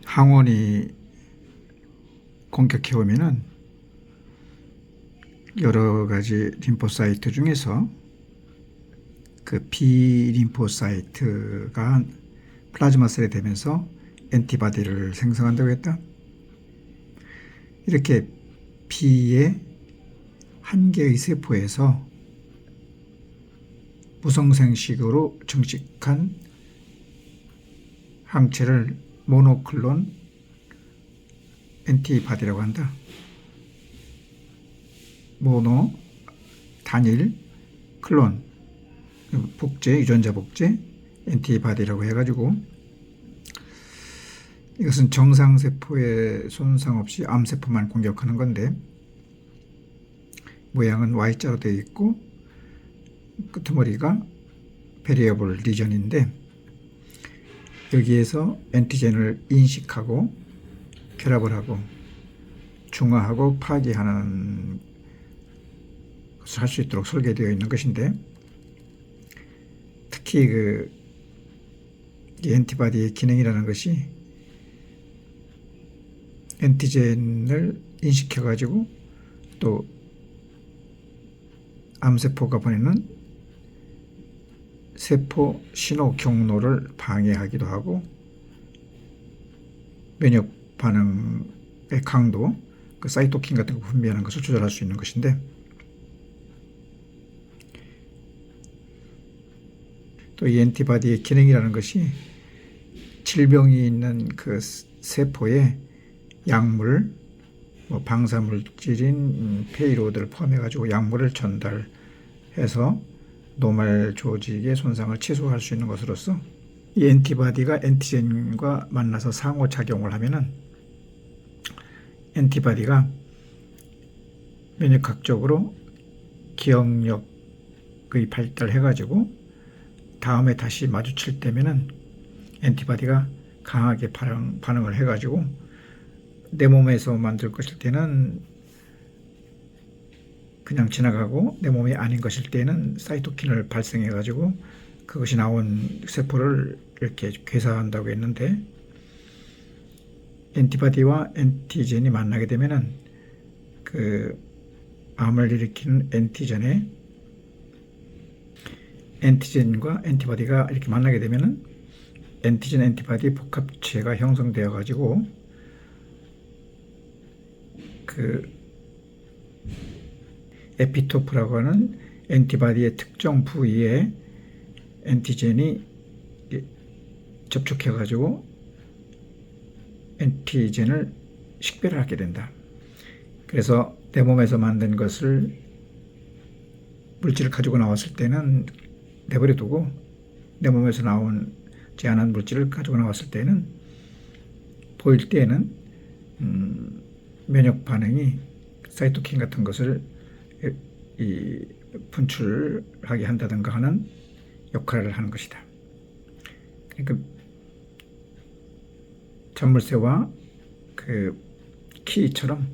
항원이 공격해 오면은 여러 가지 림포사이트 중에서 그 B림포사이트가 플라즈마셀이 되면서 엔티바디를 생성한다고 했다. 이렇게 B의 한 개의 세포에서 무성생식으로 증식한 항체를 모노클론 엔티바디라고 한다. 모노, 단일, 클론, 복제, 유전자 복제, 엔티바디라고 해가지고 이것은 정상세포에 손상 없이 암세포만 공격하는 건데 모양은 Y자로 되어 있고 끄트머리가 베리어블 리전인데 여기에서 엔티젠을 인식하고 결합을 하고 중화하고 파괴하는 것을 할 수 있도록 설계되어 있는 것인데 특히 이 엔티바디의 기능이라는 것이 엔티젠을 인식해 가지고 또 암세포가 보내는 세포 신호 경로를 방해하기도 하고 면역 반응의 강도, 그 사이토킨 같은 거 분비하는 것을 조절할 수 있는 것인데 또 이 엔티바디의 기능이라는 것이 질병이 있는 그 세포에 약물, 방사물질인 페이로드를 포함해 가지고 약물을 전달해서 노말 조직의 손상을 최소화할 수 있는 것으로서 이 엔티바디가 엔티젠과 만나서 상호작용을 하면은 엔티바디가 면역학적으로 기억력의 발달해 가지고 다음에 다시 마주칠 때면은 엔티바디가 강하게 반응을 해 가지고 내 몸에서 만들 것일 때는 그냥 지나가고 내 몸이 아닌 것일 때는 사이토킨을 발생해 가지고 그것이 나온 세포를 이렇게 괴사한다고 했는데 엔티바디와 엔티젠이 만나게 되면은 그 암을 일으키는 엔티젠과 엔티바디가 이렇게 만나게 되면은 엔티젠 엔티바디 복합체가 형성되어 가지고 그 에피토프라고 하는 엔티바디의 특정 부위에 엔티젠이 접촉해 가지고 엔티젠을 식별을 하게 된다. 그래서 내 몸에서 만든 것을 물질을 가지고 나왔을 때는 내버려 두고 내 몸에서 나오지 않은 물질을 가지고 나왔을 때는 보일 때에는 면역 반응이 사이토킨 같은 것을 분출하게 한다든가 하는 역할을 하는 것이다. 그러니까 잔물쇠와 그 키처럼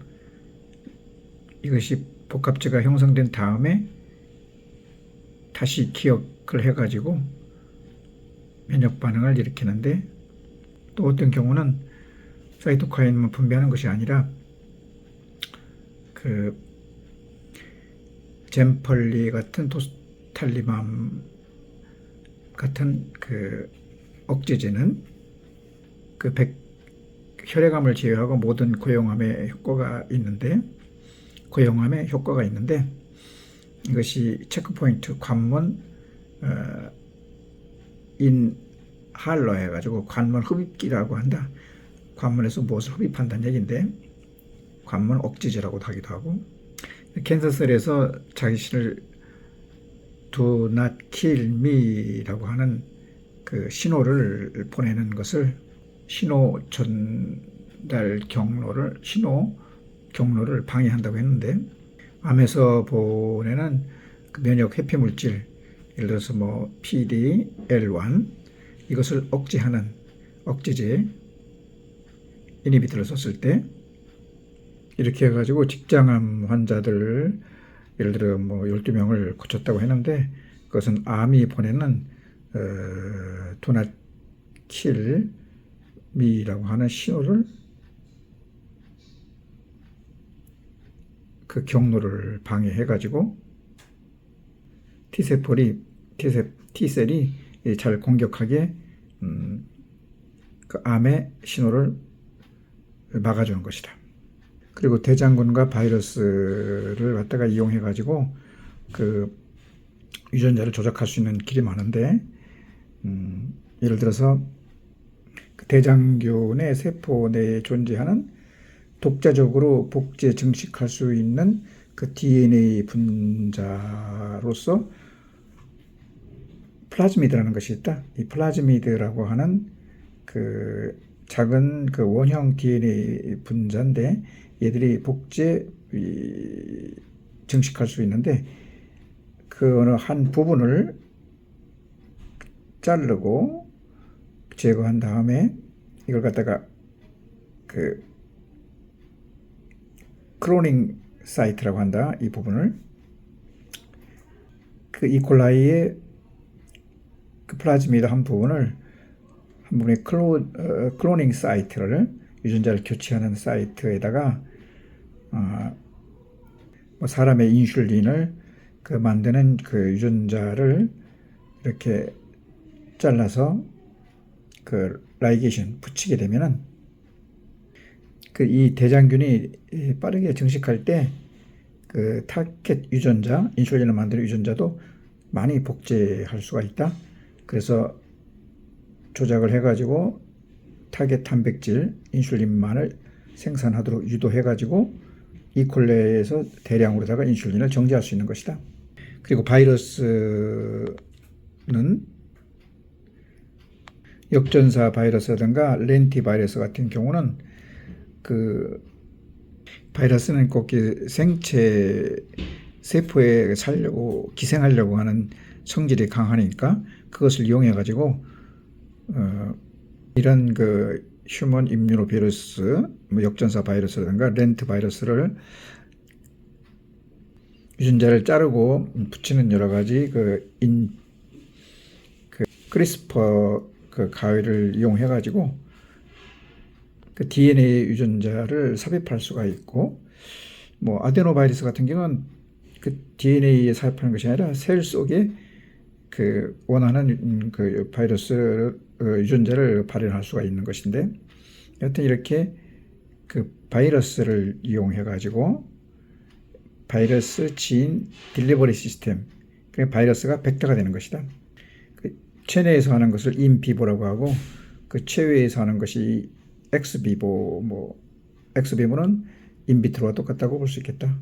이것이 복합체가 형성된 다음에 다시 기억을 해가지고 면역 반응을 일으키는데 또 어떤 경우는 사이토카인만 분비하는 것이 아니라 그 젠펄리 같은 도스탈리맘 같은 그 억제제는 그 혈액암을 제외하고 모든 고형암에 효과가 있는데 이것이 체크포인트 관문 인할러 해가지고 관문 흡입기라고 한다. 관문에서 무엇을 흡입한다는 얘기인데 관문 억제제라고도 하기도 하고 캔서셀에서 자신을 do not kill me라고 하는 그 신호 경로를 방해한다고 했는데 암에서 보내는 그 면역 회피 물질 예를 들어서 뭐 PD-L1 이것을 억제하는 억제제 이니비터를 썼을 때 이렇게 해가지고 직장암 환자들 예를 들어 뭐 12명을 고쳤다고 했는데 그것은 암이 보내는 도나킬 플라즈미라고 하는 신호를 그 경로를 방해해 가지고 T셀이 잘 공격하게 그 암의 신호를 막아주는 것이다. 그리고 대장균과 바이러스를 갖다가 이용해 가지고 그 유전자를 조작할 수 있는 길이 많은데, 예를 들어서 그 대장균의 세포 내에 존재하는 독자적으로 복제 증식할 수 있는 그 DNA 분자로서 플라즈미드라는 것이 있다. 이 플라즈미드라고 하는 그 작은 그 원형 DNA 분자인데, 얘들이 복제 증식할 수 있는데, 그 어느 한 부분을 자르고 제거한 다음에 이걸 갖다가 그 클로닝 사이트라고 한다. 이 부분을 그 이콜라이의 그 플라즈미드 한 부분의 클로닝 사이트를, 유전자를 교체하는 사이트에다가 뭐 사람의 인슐린을 그 만드는 그 유전자를 이렇게 잘라서 그 라이게이션 붙이게 되면은 그 이 대장균이 빠르게 증식할 때 그 타겟 유전자, 인슐린을 만드는 유전자도 많이 복제할 수가 있다. 그래서 조작을 해가지고 타겟 단백질, 인슐린만을 생산하도록 유도해가지고 이콜레에서 대량으로다가 인슐린을 정제할 수 있는 것이다. 그리고 바이러스는 역전사 바이러스라든가 렌티 바이러스 같은 경우는 그 바이러스는 꼭 생체 세포에 살려고 기생하려고 하는 성질이 강하니까 그것을 이용해 가지고 이런 그 휴먼 임뮤노 바이러스, 뭐 역전사 바이러스라든가 렌트 바이러스를 유전자를 자르고 붙이는 여러 가지 그 크리스퍼 그 가위를 이용해 가지고 그 DNA 유전자를 삽입할 수가 있고, 뭐 아데노 바이러스 같은 경우는 그 DNA에 삽입하는 것이 아니라 셀 속에 그 원하는 그 바이러스 유전자를 발현할 수가 있는 것인데, 여튼 이렇게 그 바이러스를 이용해 가지고 바이러스 지인 딜리버리 시스템, 그 바이러스가 벡터가 되는 것이다. 그 체내에서 하는 것을 인비보라고 하고, 그 체외에서 하는 것이 엑스비보, 뭐 엑스비보는 인비트로와 똑같다고 볼 수 있겠다.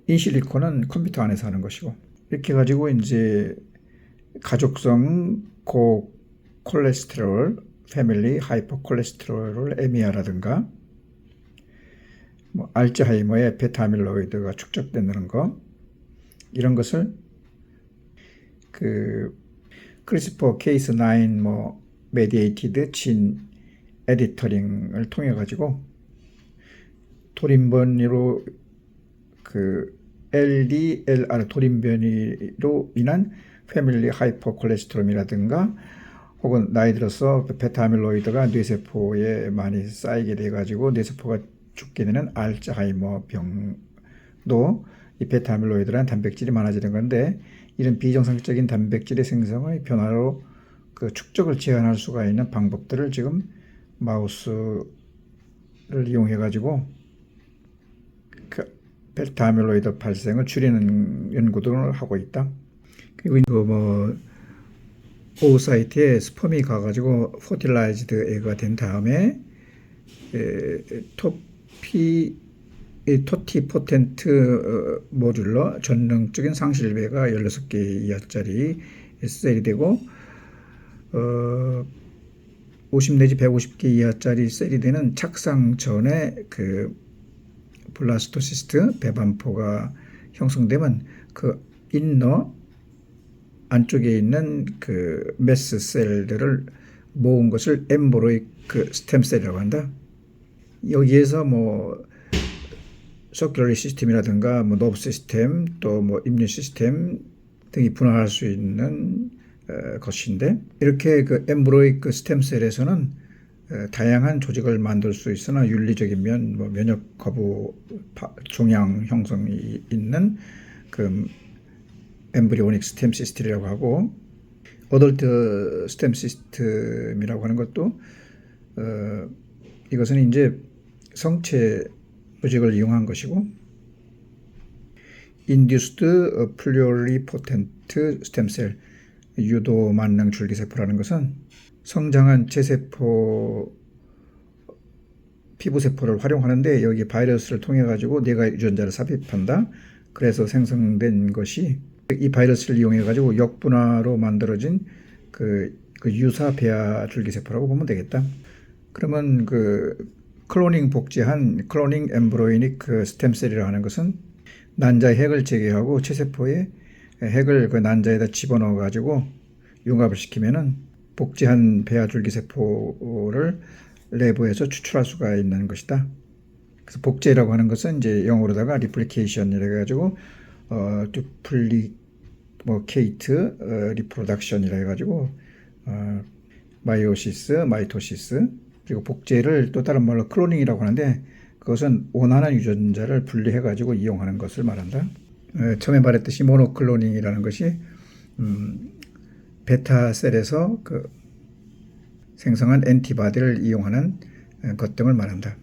인실리콘은 컴퓨터 안에서 하는 것이고, 이렇게 가지고 이제 가족성 고콜레스테롤 패밀리 하이퍼콜레스테롤을 에미아라든가 뭐 알츠하이머의 베타아밀로이드가 축적되는 거, 이런 것을 그 크리스퍼 케이스 9 뭐 메디에이티드 진 에디터링을 통해 가지고 돌인변이로 그 LDLR 돌인변이로 인한 패밀리 하이퍼콜레스테롤이라든가 혹은 나이 들어서 베타아밀로이드가 뇌세포에 많이 쌓이게 돼 가지고 뇌세포가 죽게 되는 알츠하이머 병도 이 베타아밀로이드라는 단백질이 많아지는 건데, 이런 비정상적인 단백질의 생성의 변화로 그 축적을 제한할 수가 있는 방법들을 지금 마우스를 이용해 가지고 그 베타아밀로이드 발생을 줄이는 연구들을 하고 있다. 그리고 뭐 오사이트에 스펌이 가가지고 포틸라이즈드 에그가 된 다음에 토티포텐트 모듈러 전능적인 상실배가 16개 이하짜리 셀이 되고 50 내지 150개 이하짜리 셀이 되는 착상 전에 그 블라스토시스트 배반포가 형성되면 그 인너 안쪽에 있는 그 메스 셀들을 모은 것을 엠브로이크 스템셀이라고 한다. 여기에서 뭐 서큘러리 시스템이라든가 뭐 너브 시스템 또 뭐 임류 시스템 등이 분할할 수 있는 것인데, 이렇게 그 엠브로이크 스템셀에서는 다양한 조직을 만들 수 있으나 윤리적인 면, 뭐 면역 거부 종양 형성이 있는 그 엠브리오닉 스템 시스템이라고 하고, 어덜트 스템 시스템이라고 하는 것도 이것은 이제 성체 조직을 이용한 것이고, Induced Pluripotent Stem Cell, 유도 만능 줄기세포라는 것은 성장한 체세포, 피부세포를 활용하는데 여기 바이러스를 통해 가지고 뇌가 유전자를 삽입한다. 그래서 생성된 것이 이 바이러스를 이용해 가지고 역분화로 만들어진 그 유사 배아 줄기세포라고 보면 되겠다. 그러면 그 클로닝 복제한 클로닝 엠브로이닉 스템셀이라고 하는 것은 난자의 핵을 제거하고 체세포의 핵을 그 난자에다 집어넣어 가지고 융합을 시키면은 복제한 배아 줄기세포를 내부에서 추출할 수가 있는 것이다. 그래서 복제라고 하는 것은 이제 영어로다가 replication이라 해가지고 duplicate reproduction이라 해가지고 마이오시스, 마이토시스, 그리고 복제를 또 다른 말로 클로닝이라고 하는데, 그것은 원하는 유전자를 분리해가지고 이용하는 것을 말한다. 처음에 말했듯이 모노클로닝이라는 것이 베타셀에서 그 생성한 엔티바디를 이용하는 것 등을 말한다.